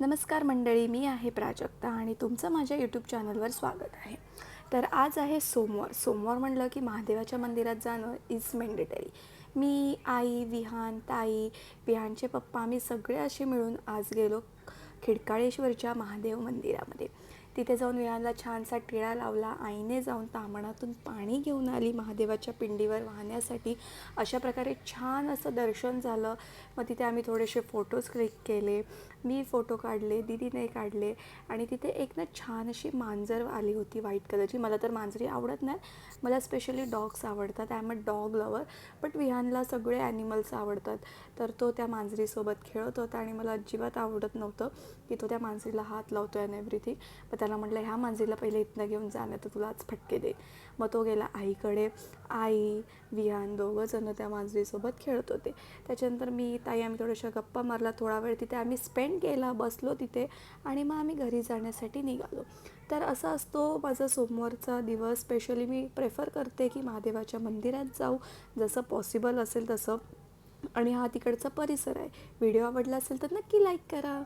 नमस्कार मंडळी, मी आहे प्राजक्ता आणि तुमचं माझ्या यूट्यूब चॅनलवर स्वागत आहे. तर आज आहे सोमवार म्हणलं की महादेवाच्या मंदिरात जाणं इज मेंडेटरी. मी, आई, विहान, ताई, विहानचे पप्पा आम्ही सगळे असे मिळून आज गेलो खिडकाळेश्वरच्या महादेव मंदिरामध्ये. तिथे जाऊन विहानला छानसा टिळा लावला. आईने जाऊन ताम्हणातून पाणी घेऊन आली महादेवाच्या पिंडीवर वाहण्यासाठी. अशा प्रकारे छान असं दर्शन झालं. मग तिथे आम्ही थोडेसे फोटोज क्लिक केले. मी फोटो काढले, दीदीने काढले आणि तिथे एक ना छान अशी मांजर आली होती व्हाईट कलरची. मला तर मांजरी आवडत नाही, मला स्पेशली डॉग्स आवडतात. I am a dog lover. But विहानला सगळे ॲनिमल्स आवडतात. तर तो त्या मांजरीसोबत खेळत होता आणि मला अजिबात आवडत नव्हतं की तो त्या मांजरीला हात लावतो आहे आणि एव्हरीथिंग. मग त्याला म्हटलं ह्या मांजरीला पहिले इथनं घेऊन जा, नाही तर तुला आज फटके दे. मग तो गेला आईकडे. आई, विहान दोघंजणं त्या मांजरीसोबत खेळत होते. त्याच्यानंतर मी, ताई आम्ही थोड्याशा गप्पा मारला. थोडा वेळ तिथे आम्ही स्पेंड केला, बसलो तिथे आणि मग आम्ही घरी जाण्यासाठी निघालो. तर असा असतो माझा सोमवारचा दिवस. स्पेशली मी प्रेफर करते की महादेवाच्या मंदिरात जाऊ जसं पॉसिबल असेल तसं. आणि हा तिकडचा परिसर आहे. व्हिडिओ आवडला असेल तर नक्की लाईक करा.